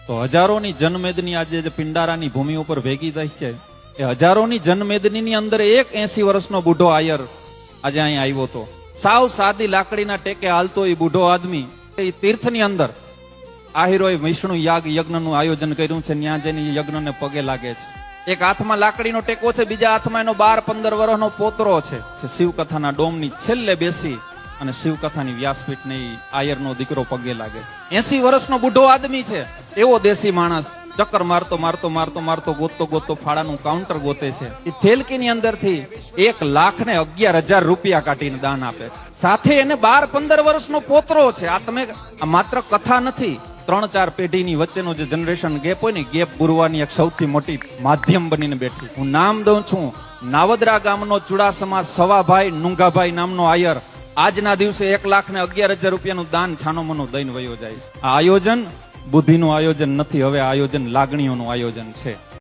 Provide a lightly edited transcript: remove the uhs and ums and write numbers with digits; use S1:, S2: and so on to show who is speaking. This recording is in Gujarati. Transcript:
S1: તો હજારોની જનમેદની આજે જે પિંડારાની ભૂમિ ઉપર ભેગી થઈ છે, એ હજારોની જનમેદની અંદર એક 80 વર્ષનો બુઢો આયર આજે અહીં આવ્યો હતો. સાવ સાદી લાકડીના ટેકે હાલતો એ બુઢો આદમી એ તીર્થની અંદર આહિરોએ વિષ્ણુ યાગ યજ્ઞનું આયોજન કર્યું છે. ત્યાં જઈને યજ્ઞને પગે લાગે છે. એક હાથમાં લાકડીનો ટેકો છે, બીજા હાથમાં એનો 12-15 વર્ષનો પોતરો છે. શિવકથાના ડોમની છેલ્લે બેસી અને શિવકથાની વ્યાસપીઠને આયરનો દીકરો પગે લાગે. 80 વર્ષનો બુઢો આદમી છે, એવો દેશી માણસ ચક્કર મારતો મારતો મારતો મારતો ગોતતો ગોતતો ફાળાનું કાઉન્ટર ગોતે છે. એ થેલકીની અંદરથી 1,11,000 રૂપિયા કાઢીને દાન આપે. સાથે એને 12-15 વર્ષનો પોતરો છે. આ તમે માત્ર કથા નથી, 3-4 પેઢીની વચ્ચેનો જે જનરેશન ગેપ હોય ને, ગેપ પૂરવાની એક સૌથી મોટી માધ્યમ બનીને બેઠી. હું નામ દઉં છું, નાવદરા ગામનો ચુડાસમા સવાભાઈ નુંગાભાઈ નામનો આયર આજના દિવસે 1,11,000 રૂપિયાનું દાન છાનોમનો દઈને વયો જાય. આ આયોજન બુદ્ધિનું આયોજન નથી, હવે આયોજન લાગણીઓનું આયોજન છે.